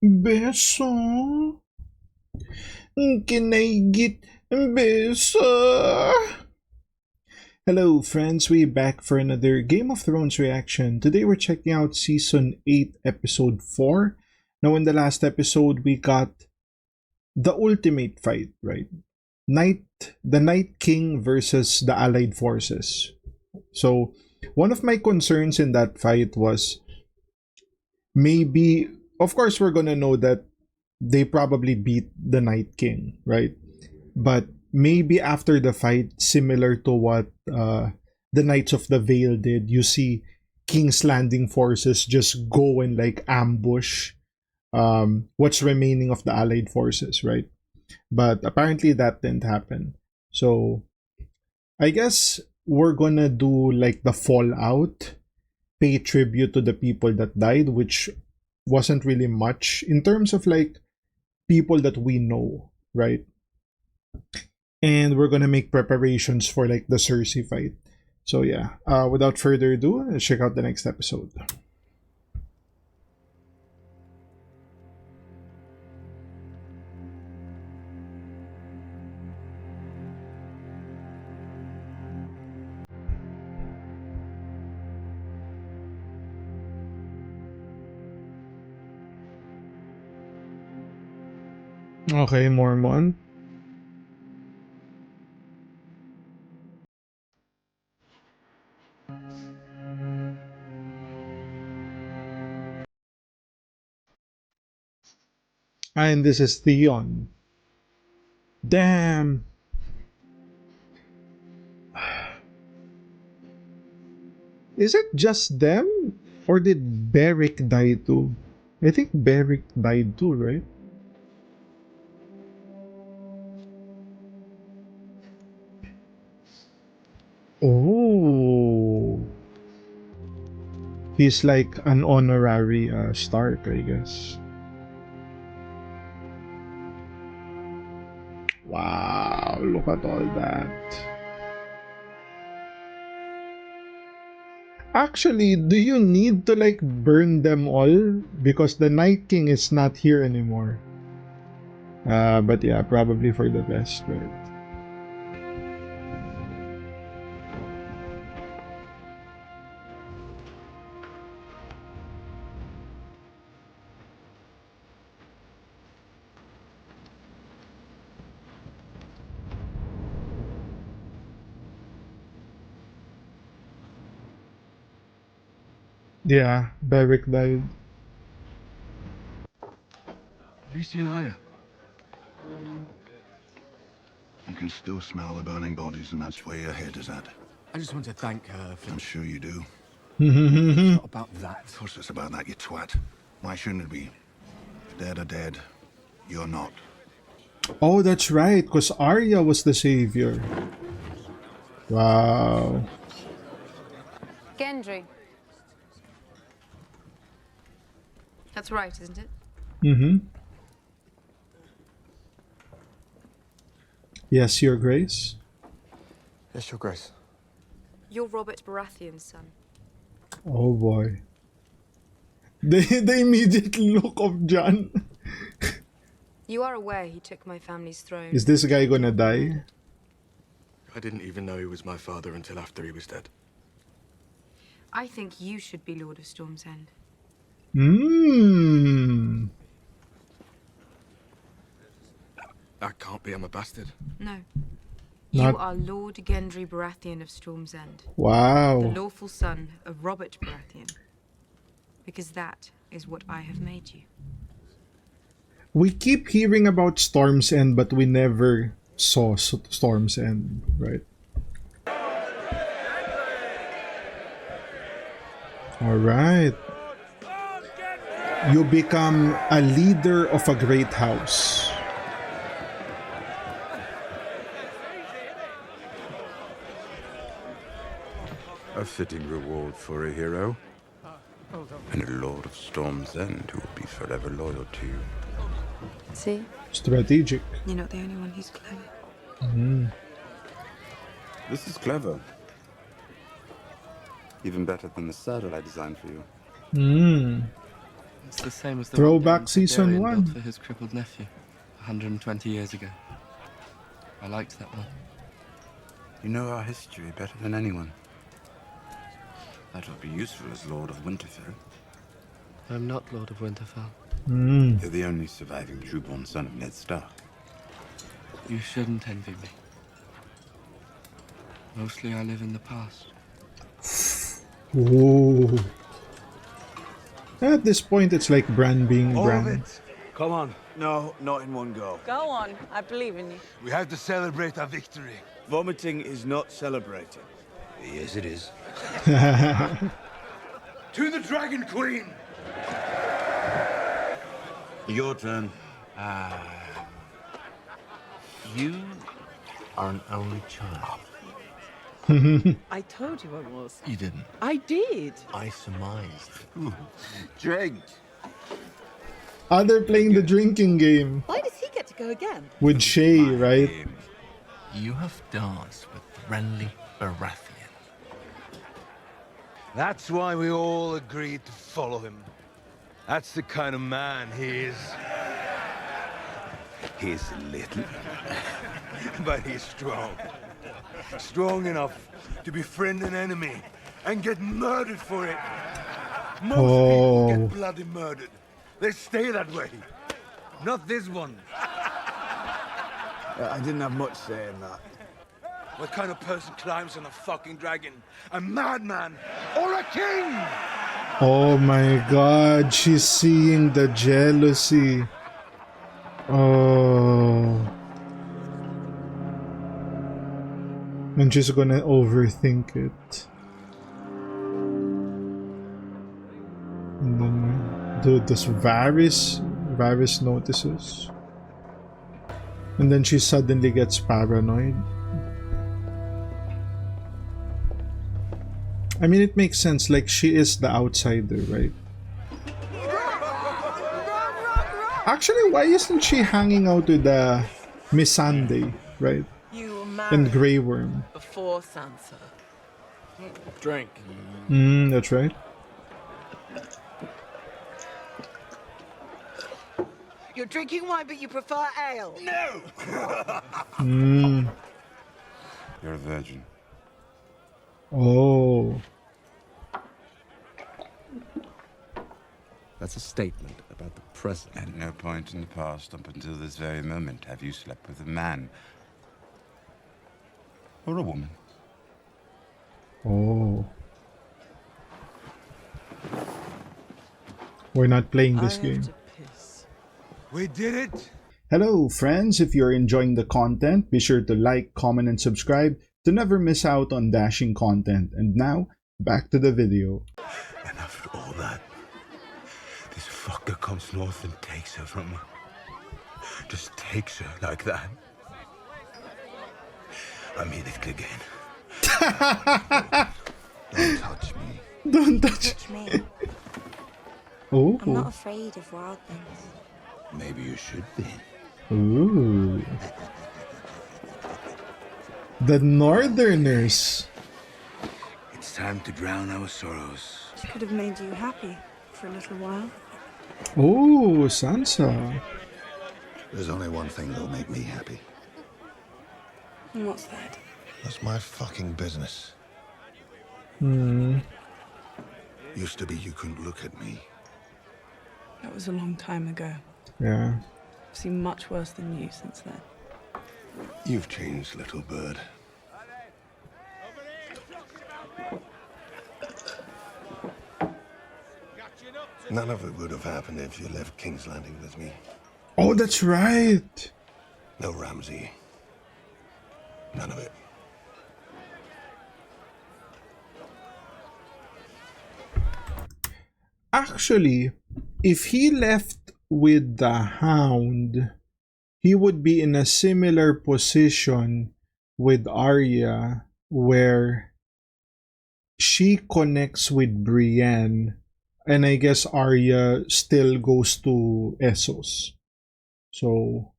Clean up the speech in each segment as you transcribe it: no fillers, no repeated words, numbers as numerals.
Beso? Can I get beso? Hello, friends. We're back for another Game of Thrones reaction. Today we're checking out Season 8, Episode 4. Now, in the last episode, we got the ultimate fight, right? The Night King versus the Allied forces. So, one of my concerns in that fight was maybe, of course, we're gonna know that they probably beat the Night King, right? But maybe after the fight, similar to what the Knights of the Vale did, you see King's Landing forces just go and like ambush what's remaining of the Allied forces, right? But apparently that didn't happen. So I guess we're gonna do like the fallout, pay tribute to the people that died, which wasn't really much in terms of like people that we know, right? And we're gonna make preparations for like the Cersei fight. So yeah, without further ado, let's check out the next episode. Okay, Mormon. And this is Theon. Damn. Is it just them? Or did Beric die too? I think Beric died too, right? Oh. He's like an honorary Stark, I guess. Wow, look at all that. Actually, do you need to like burn them all? Because the Night King is not here anymore. But yeah, probably for the best, right? Yeah, Beric died. Have you seen Aya? You can still smell the burning bodies, and that's where your head is at. I just want to thank her for... I'm sure you do. It's not about that. Of course it's about that, you twat. Why shouldn't it be? If dead are dead, you're not. Oh, that's right, because Arya was the savior. Wow. Gendry. That's right, isn't it? Mm-hmm. Yes, Your Grace. Yes, Your Grace. You're Robert Baratheon's son. Oh boy. The immediate look of Jon. You are aware he took my family's throne. Is this guy gonna die? I didn't even know he was my father until after he was dead. I think you should be Lord of Storm's End. Mmm. I can't be, I'm a bastard. No. Not- You are Lord Gendry Baratheon of Storm's End. Wow. The lawful son of Robert Baratheon. Because that is what I have made you. We keep hearing about Storm's End, but we never saw Storm's End, right? All right. You become a leader of a great house. A fitting reward for a hero. And a Lord of Storm's End who will be forever loyal to you. See? Strategic. You're not the only one who's clever. Mm. This is clever. Even better than the saddle I designed for you. Mm. It's the same as the Throwback one season Daenerys built 1. for his crippled nephew 120 years ago. I liked that one. You know our history better than anyone. That will be useful as Lord of Winterfell. I'm not Lord of Winterfell. You're the only surviving true-born son of Ned Stark. You shouldn't envy me. Mostly I live in the past. Whoa. At this point, it's like Bran being All of Bran. it. Come on. No, not in one go. Go on, I believe in you. We have to celebrate our victory. Vomiting is not celebrating. Yes, it is. To the Dragon Queen! Your turn. You are an only child. I told you I was. You didn't. I did. I surmised. Drink. They're playing the drinking game Why does he get to go again? with Shay, right? You have danced with Renly Baratheon. That's why we all agreed to follow him. That's the kind of man he is. He's little. But he's strong. Strong enough to befriend an enemy and get murdered for it. Most people get bloody murdered. They stay that way. Not this one. I didn't have much say in that. What kind of person climbs on a fucking dragon? A madman or a king? Oh my god, she's seeing the jealousy. Oh. And she's gonna overthink it. And then does Varys notices. And then she suddenly gets paranoid. I mean, it makes sense, like she is the outsider, right? Actually, why isn't she hanging out with Miss Sunday, right? You were And married Grey Worm. before Sansa. Drink. That's right. You're drinking wine, but you prefer ale. No! You're a virgin. Oh. That's a statement about the present. At no point in the past, up until this very moment, have you slept with a man. Or a woman. Oh. We're not playing this game. Piss. We did it! Hello friends, if you're enjoying the content, be sure to like, comment, and subscribe to never miss out on dashing content. And now, back to the video. And after all that, this fucker comes north and takes her from her. Just takes her like that. I mean it again. Don't touch me. Don't touch. Touch me. Oh. I'm not afraid of wild things. Maybe you should be. Ooh. The Northerners. It's time to drown our sorrows. This could have made you happy for a little while. Oh, Sansa. There's only one thing that'll make me happy. And what's that? That's my fucking business. Used to be you couldn't look at me. That was a long time ago. Yeah. I've seen much worse than you since then. You've changed, little bird. None of it would have happened if you left King's Landing with me. Oh, that's right. No Ramsay. None of it. Actually, if he left with the Hound, he would be in a similar position with Arya, where she connects with Brienne, and I guess Arya still goes to Essos. So,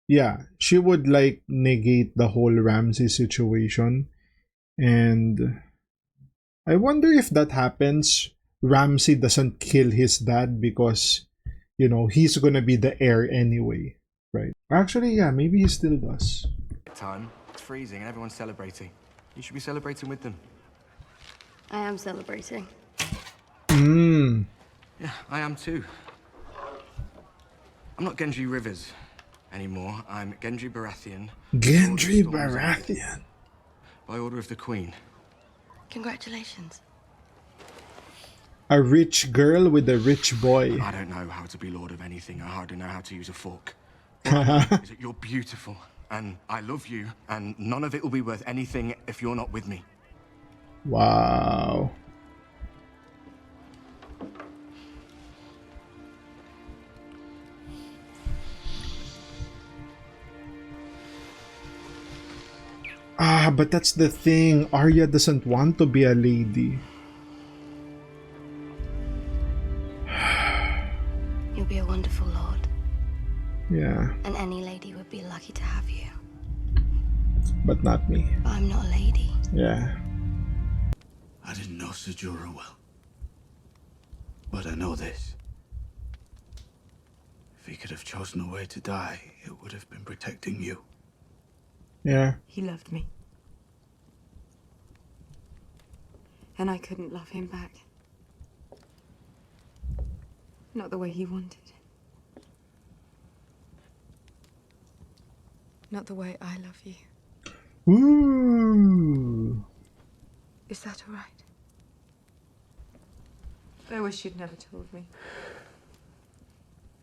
yeah, she would like negate the whole Ramsay situation. And I wonder if that happens Ramsay doesn't kill his dad because, he's gonna be the heir anyway, right? Actually, yeah, maybe he still does. Time. It's freezing and everyone's celebrating. You should be celebrating with them. I am celebrating. Yeah, I am too. I'm not Gendry Rivers anymore. I'm Gendry Baratheon. Gendry Baratheon. By order of the Queen. Congratulations. A rich girl with a rich boy. I don't know how to be lord of anything. I hardly know how to use a fork. All I know is that you're beautiful, and I love you, and none of it will be worth anything if you're not with me. Wow. But that's the thing. Arya doesn't want to be a lady. You'll be a wonderful lord. Yeah. And any lady would be lucky to have you. But not me. But I'm not a lady. Yeah. I didn't know Ser Jorah well. But I know this. If he could have chosen a way to die, it would have been protecting you. Yeah. He loved me. And I couldn't love him back. Not the way he wanted. Not the way I love you. Ooh. Is that all right? I wish you'd never told me.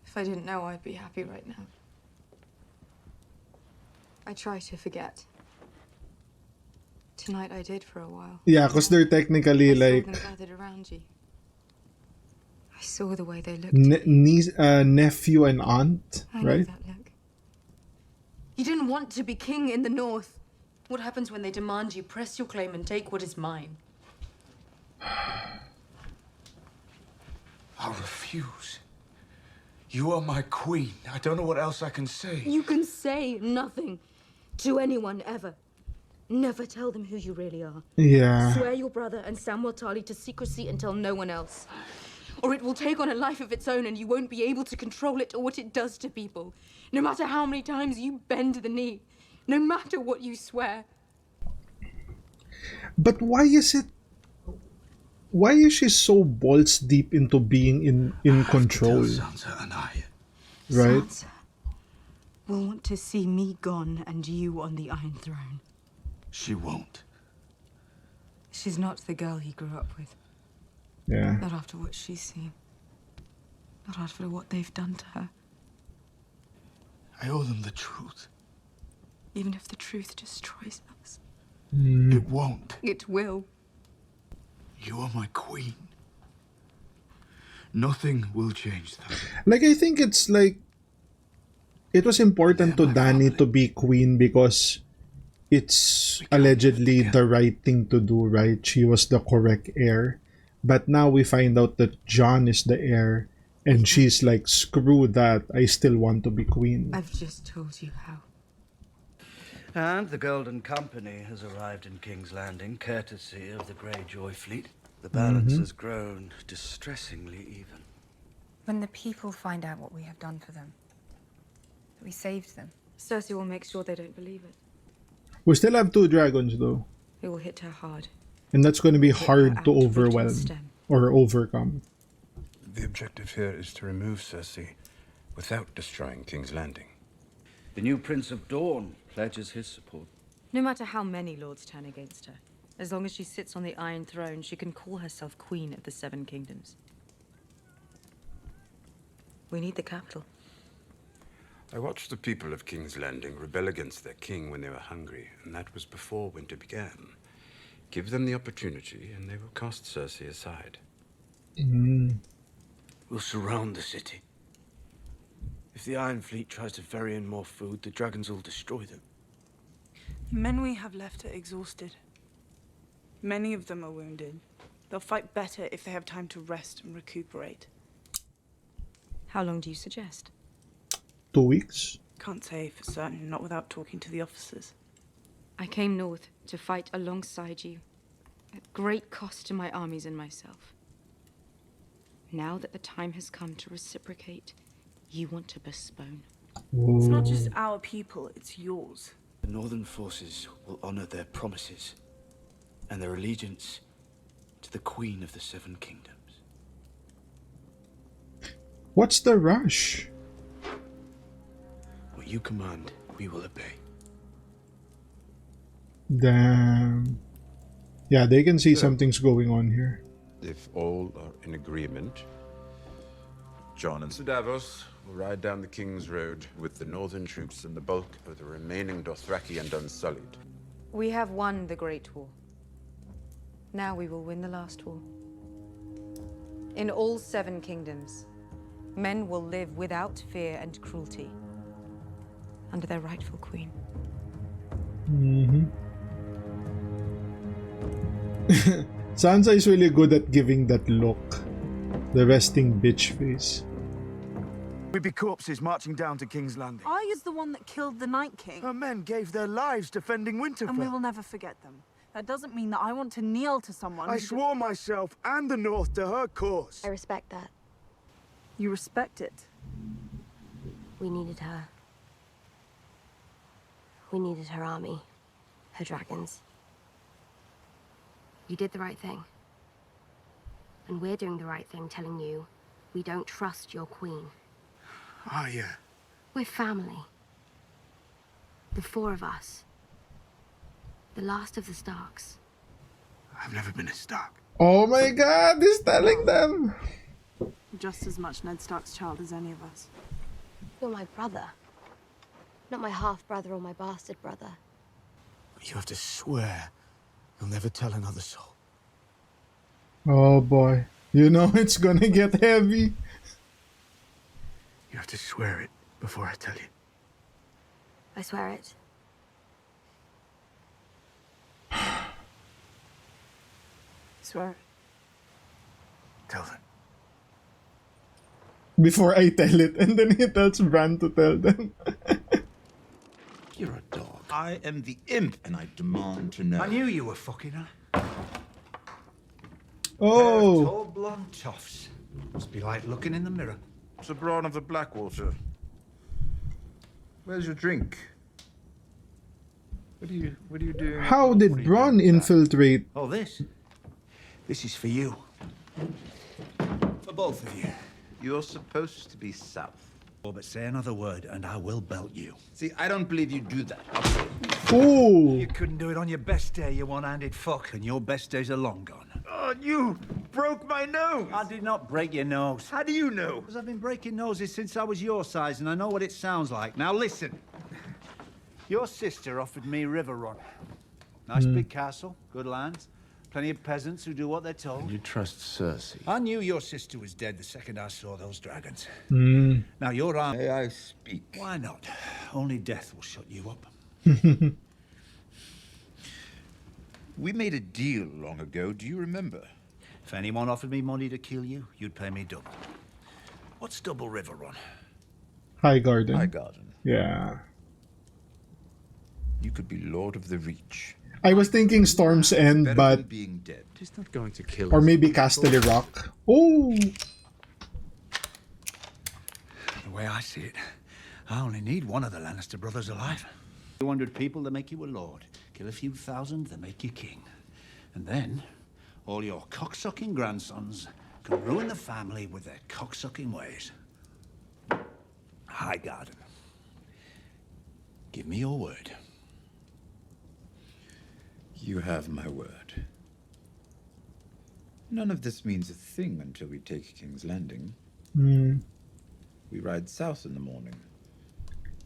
If I didn't know, I'd be happy right now. I try to forget. Tonight I did for a while. Yeah, because they're technically I like saw them gathered around you. I saw the way they looked. nephew and aunt, I know right? that look. You didn't want to be king in the north. What happens when they demand you press your claim and take what is mine? I refuse. You are my queen. I don't know what else I can say. You can say nothing to anyone ever. Never tell them who you really are. Yeah. Swear your brother and Samwell Tarly to secrecy and tell no one else. Or it will take on a life of its own and you won't be able to control it or what it does to people. No matter how many times you bend the knee. No matter what you swear. But why is she so balls deep into being in control? Sansa and I. Right? Sansa will want to see me gone and you on the Iron Throne. She won't. She's not the girl he grew up with. Yeah. Not after what she's seen. Not after what they've done to her. I owe them the truth. Even if the truth destroys us. It won't. It will. You are my queen. Nothing will change that. Like, I think it's like it was important to Dany to be queen because it's allegedly the right thing to do, right? She was the correct heir. But now we find out that Jon is the heir and she's like, screw that, I still want to be queen. I've just told you how. And the Golden Company has arrived in King's Landing, courtesy of the Greyjoy fleet. The balance has grown distressingly even. When the people find out what we have done for them, that we saved them, Cersei will make sure they don't believe it. We still have 2 dragons though. It will hit her hard. And that's going to be Hit her hard at to the root and overwhelm stem. or overcome. The objective here is to remove Cersei without destroying King's Landing. The new Prince of Dawn pledges his support. No matter how many lords turn against her, as long as she sits on the Iron Throne, she can call herself Queen of the Seven Kingdoms. We need the capital. I watched the people of King's Landing rebel against their king when they were hungry, and that was before winter began. Give them the opportunity, and they will cast Cersei aside. We'll surround the city. If the Iron Fleet tries to ferry in more food, the dragons will destroy them. The men we have left are exhausted. Many of them are wounded. They'll fight better if they have time to rest and recuperate. How long do you suggest? 2 weeks? Can't say for certain, not without talking to the officers. I came north to fight alongside you, at great cost to my armies and myself. Now that the time has come to reciprocate, you want to postpone. It's not just our people, it's yours. The northern forces will honor their promises and their allegiance to the Queen of the Seven Kingdoms. What's the rush? What you command, we will obey. Damn. Yeah, they can see something's going on here. If all are in agreement, Jon and Sir Davos will ride down the King's Road with the northern troops and the bulk of the remaining Dothraki and Unsullied. We have won the Great War. Now we will win the last war. In all 7 kingdoms, men will live without fear and cruelty under their rightful queen. Sansa is really good at giving that look. The resting bitch face. We'd be corpses marching down to King's Landing. I was the one that killed the Night King. Her men gave their lives defending Winterfell. And we will never forget them. That doesn't mean that I want to kneel to someone. I swore myself and the North to her cause. I respect that. You respect it? We needed her. We needed her army. Her dragons. You did the right thing. And we're doing the right thing telling you we don't trust your queen. Ah, yeah. We're family. The 4 of us. The last of the Starks. I've never been a Stark. Oh my god, he's telling them. Just as much Ned Stark's child as any of us. You're my brother. Not my half-brother or my bastard brother. You have to swear you'll never tell another soul. Oh boy. You know it's gonna get heavy. You have to swear it before I tell you. I swear it. Swear it. Tell them. Before I tell it, and then he tells Bran to tell them. You're a dog. I am the imp, and I demand to know. I knew you were fucking her. Oh. Tall blonde toffs. Must be like looking in the mirror. Sir Bronn of the Blackwater. Where's your drink? What are you doing? How did Bronn infiltrate? Oh, this? This is for you. For both of you. You're supposed to be south. Oh, but say another word and I will belt you. See, I don't believe you do that. Oh. You couldn't do it on your best day, you one-handed fuck, and your best days are long gone. Oh, you broke my nose! I did not break your nose. How do you know? Because I've been breaking noses since I was your size, and I know what it sounds like. Now listen. Your sister offered me Riverrun. Nice big castle, good lands, plenty of peasants who do what they're told. You trust Cersei? I knew your sister was dead the second I saw those dragons. Mm. Now your arm... May I speak? Why not? Only death will shut you up. We made a deal long ago, do you remember? If anyone offered me money to kill you, you'd pay me double. What's double Riverrun? High Garden. High Garden. Yeah. You could be Lord of the Reach. I was thinking Storm's End, Better but than being dead. He's not going to kill or us. maybe Casterly Rock. Oh. The way I see it, I only need one of the Lannister brothers alive. 200 people that make you a lord. Kill a few thousand that make you king. And then, all your cocksucking grandsons can ruin the family with their cocksucking ways. High Garden. Give me your word. You have my word. None of this means a thing until we take King's Landing. Mm. We ride south in the morning.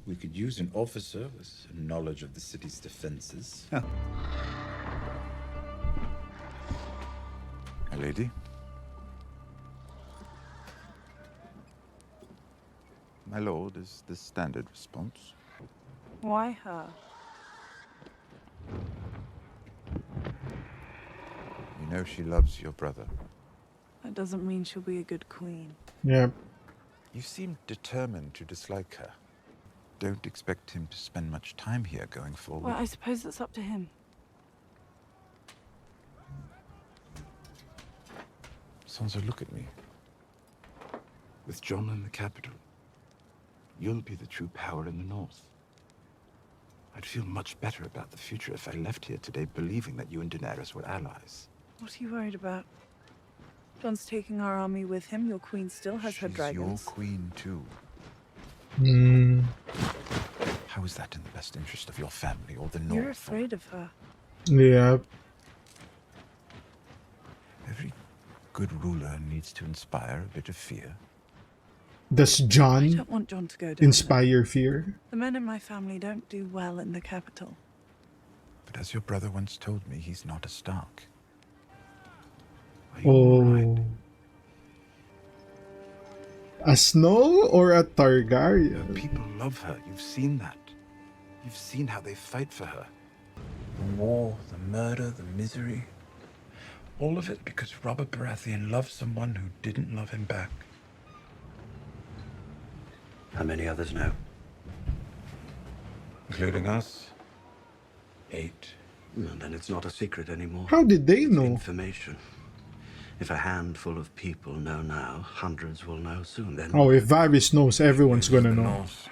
We could use an officer with knowledge of the city's defenses. Huh. My lady? My lord, is the standard response. Why her? You know she loves your brother. That doesn't mean she'll be a good queen. Yeah. You seem determined to dislike her. Don't expect him to spend much time here going forward. Well, I suppose that's up to him. Sansa, look at me. With Jon in the capital, you'll be the true power in the north. I'd feel much better about the future if I left here today believing that you and Daenerys were allies. What are you worried about? Jon's taking our army with him. Your queen still has her dragons. Your queen, too. Hmm. How is that in the best interest of your family or the north? You're afraid of her. Yeah. Every good ruler needs to inspire a bit of fear. Does I Jon don't want Jon to go down inspire fear? The men in my family don't do well in the capital. But as your brother once told me, he's not a Stark. Oh. A Snow or a Targaryen? People love her. You've seen that. You've seen how they fight for her. The war, the murder, the misery. All of it because Robert Baratheon loved someone who didn't love him back. How many others know? Including us. 8. Well, then it's not a secret anymore. How did they know? Information. If a handful of people know now, hundreds will know soon. Then Oh, if Varys knows, everyone's gonna The know. North.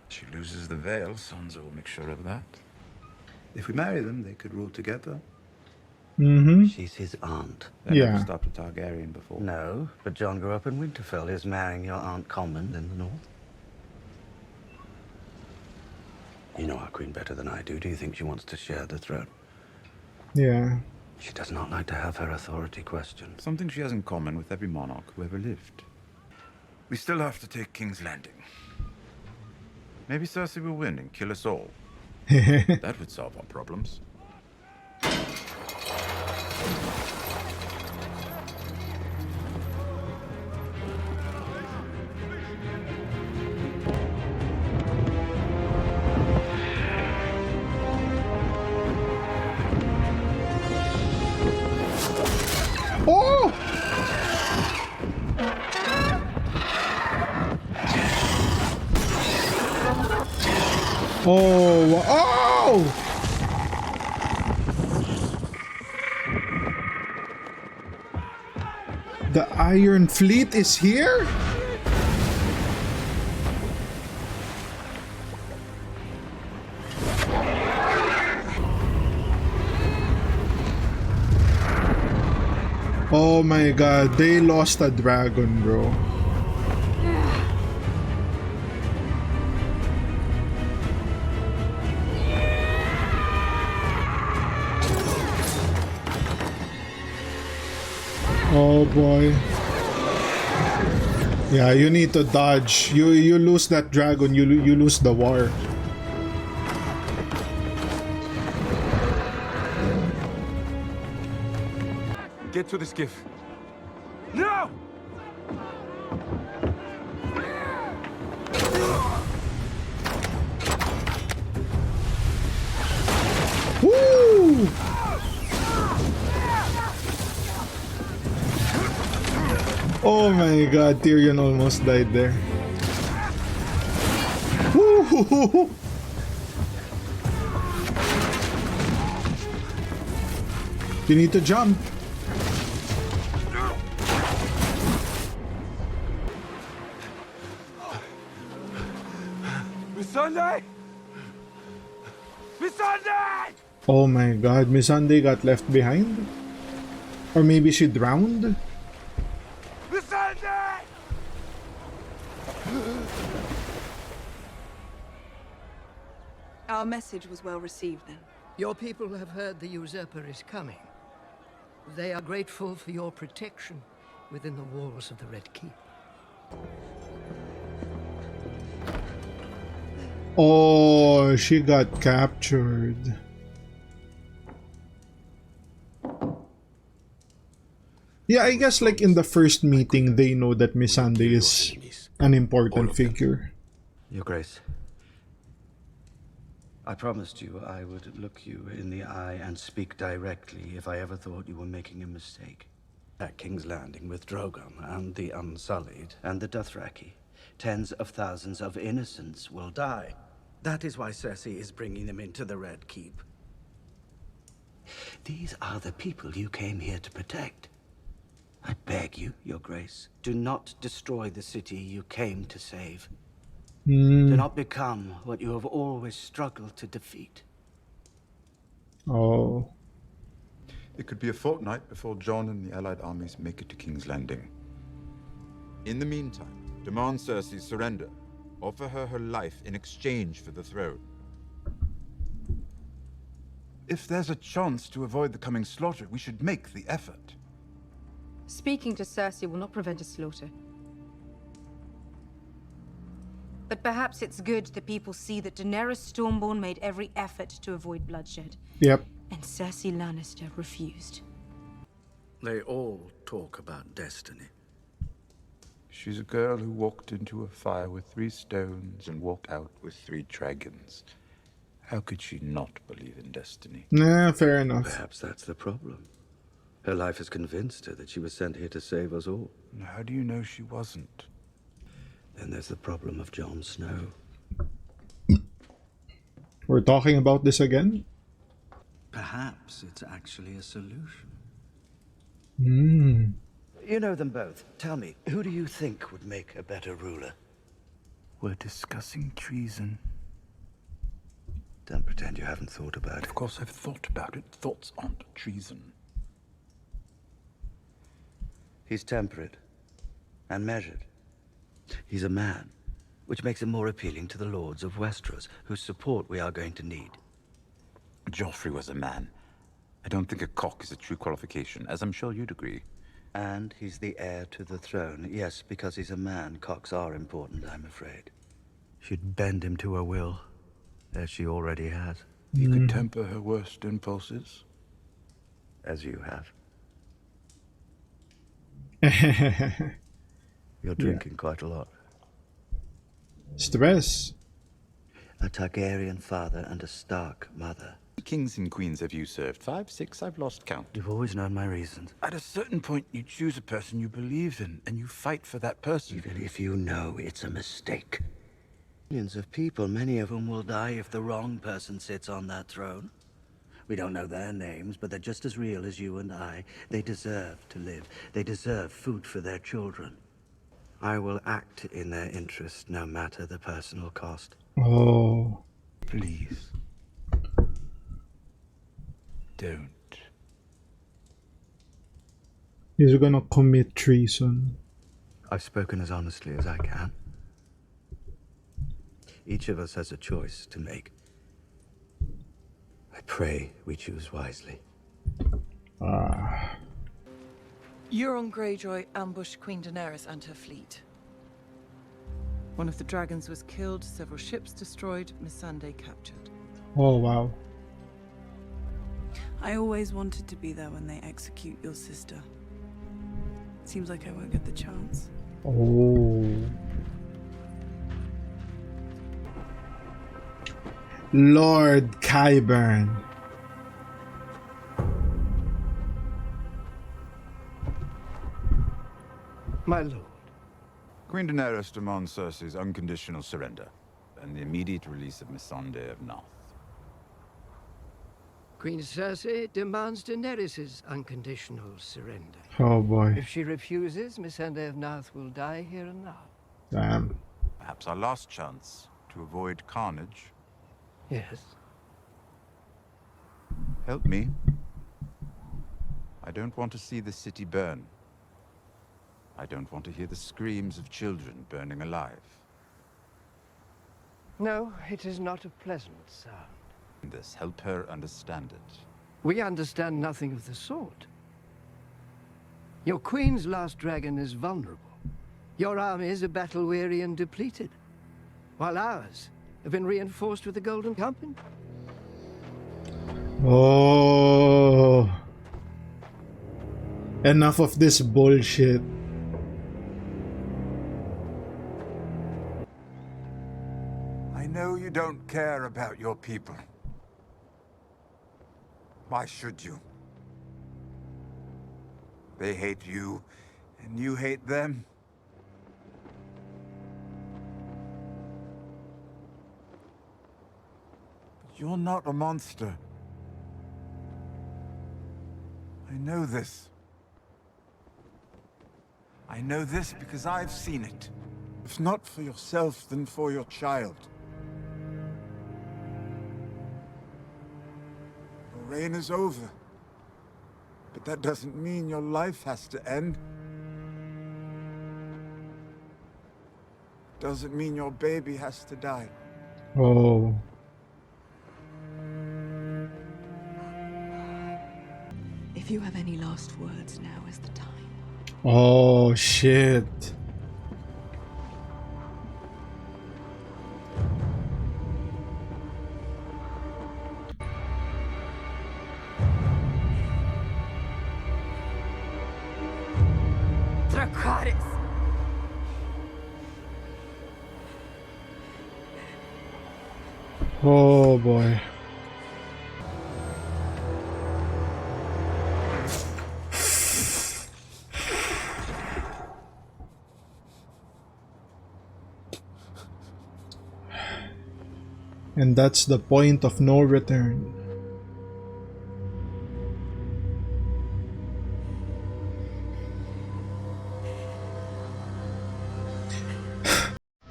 She loses the veil, Sansa will make sure of that. If we marry them, they could rule together. Mm-hmm. She's his aunt. They Yeah. never stopped a Targaryen before. No, but Jon grew up in Winterfell. Is marrying your aunt common in the north? You know our queen better than I do. Do you think she wants to share the throne? Yeah. She does not like to have her authority questioned. Something she has in common with every monarch who ever lived. We still have to take King's Landing. Maybe Cersei will win and kill us all. That would solve our problems. Oh! Oh! Oh! The Iron Fleet is here? Oh my god, they lost a dragon, bro. Oh boy. Yeah, you need to dodge. You lose that dragon, you lose the war. Get to the skiff. No! Woo! Oh my god, Tyrion almost died there. Woo! You need to jump. Missandei! Missandei! Oh my god, Missandei got left behind? Or maybe she drowned? Missandei! Our message was well received then. Your people have heard the usurper is coming. They are grateful for your protection within the walls of the Red Keep. Oh, she got captured. Yeah, I guess like in the first meeting, they know that Missandei is an important figure. Your Grace, I promised you I would look you in the eye and speak directly if I ever thought you were making a mistake. At King's Landing with Drogon and the Unsullied and the Dothraki, tens of thousands of innocents will die. That is why Cersei is bringing them into the Red Keep. These are the people you came here to protect. I beg you, Your Grace, do not destroy the city you came to save. Do not become what you have always struggled to defeat. Oh. It could be a fortnight before Jon and the allied armies make it to King's Landing. In the meantime, demand Cersei's surrender. Offer her her life in exchange for the throne. If there's a chance to avoid the coming slaughter, we should make the effort. Speaking to Cersei will not prevent a slaughter. But perhaps it's good that people see that Daenerys Stormborn made every effort to avoid bloodshed. Yep. And Cersei Lannister refused. They all talk about destiny. She's a girl who walked into a fire with 3 stones and walked out with 3 dragons. How could she not believe in destiny? Nah, fair enough. Perhaps that's the problem. Her life has convinced her that she was sent here to save us all. How do you know she wasn't? Then there's the problem of Jon Snow. We're talking about this again? Perhaps it's actually a solution. Hmm. You know them both. Tell me, who do you think would make a better ruler? We're discussing treason. Don't pretend you haven't thought about it. Of course I've thought about it. Thoughts aren't treason. He's temperate and measured. He's a man, which makes him more appealing to the lords of Westeros, whose support we are going to need. Joffrey was a man. I don't think a cock is a true qualification, as I'm sure you'd agree. And he's the heir to the throne. Yes, because he's a man, cocks are important, I'm afraid. She'd bend him to her will, as she already has. You could temper her worst impulses. As you have. You're drinking quite a lot. Stress. A Targaryen father and a Stark mother. Kings and queens have you served? 5, 6, I've lost count. You've always known my reasons. At a certain point, you choose a person you believe in, and you fight for that person. Even if you know it's a mistake. Millions of people, many of whom will die if the wrong person sits on that throne. We don't know their names, but they're just as real as you and I. They deserve to live. They deserve food for their children. I will act in their interest, no matter the personal cost. Oh. Please. Don't. He's gonna commit treason. I've spoken as honestly as I can. Each of us has a choice to make. I pray we choose wisely. Euron Greyjoy ambushed Queen Daenerys and her fleet. One of the dragons was killed, several ships destroyed, Missandei captured. Oh, wow. I always wanted to be there when they execute your sister. Seems like I won't get the chance. Oh. Lord Qyburn. My lord. Queen Daenerys demands Cersei's unconditional surrender and the immediate release of Missandei of North. Queen Cersei demands Daenerys' unconditional surrender. Oh boy. If she refuses, Missandei of North will die here and now. Damn. Perhaps our last chance to avoid carnage. Yes. Help me. I don't want to see the city burn. I don't want to hear the screams of children burning alive. No, it is not a pleasant sound. This, help her understand it. We understand nothing of the sort. Your queen's last dragon is vulnerable. Your armies are battle-weary and depleted, while ours have been reinforced with the Golden Company. Oh. Enough of this bullshit. I know you don't care about your people. Why should you? They hate you, and you hate them. But you're not a monster. I know this. I know this because I've seen it. If not for yourself, then for your child. Your reign is over. But that doesn't mean your life has to end. Doesn't mean your baby has to die. Oh. If you have any last words, now is the time. Oh, shit. Dracarys! Oh, boy. And that's the point of no return.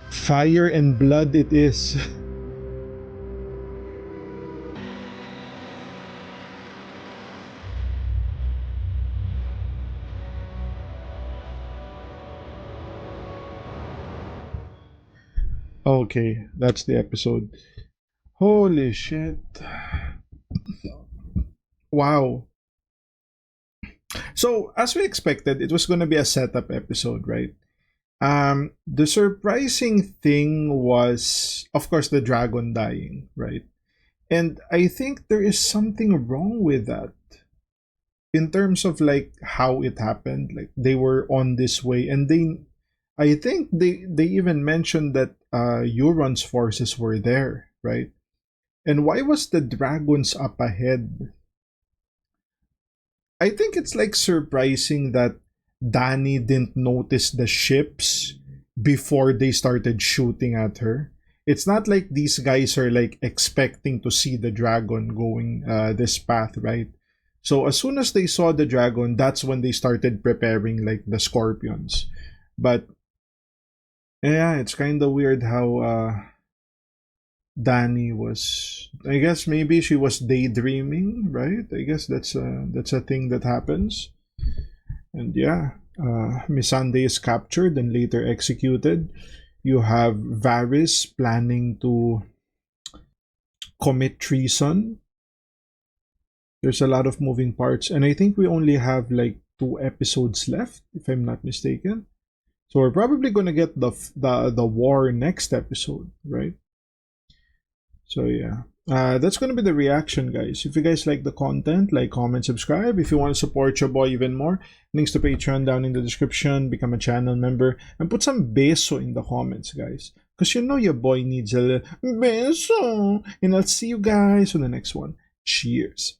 Fire and blood it is. Okay, that's the episode. Holy shit. Wow. So, as we expected, it was going to be a setup episode, right? The surprising thing was, of course, the dragon dying, right? And I think there is something wrong with that in terms of like how it happened. Like they were on this way, and I think they even mentioned that Euron's forces were there, right? And why was the dragons up ahead? I think it's like surprising that Dany didn't notice the ships before they started shooting at her. It's not like these guys are like expecting to see the dragon going this path, right? So as soon as they saw the dragon, that's when they started preparing like the scorpions. But yeah, it's kind of weird how Dany was. I guess maybe she was daydreaming, right? I guess that's a thing that happens. And yeah, Missandei is captured and later executed. You have Varys planning to commit treason. There's a lot of moving parts, and I think we only have like 2 episodes left, if I'm not mistaken. So we're probably gonna get the war next episode, right? So yeah, that's gonna be the reaction, guys. If you guys like the content, like, comment, subscribe. If you want to support your boy even more, links to Patreon down in the description. Become a channel member and put some beso in the comments, guys, because you know your boy needs a little beso. And I'll see you guys on the next one. Cheers.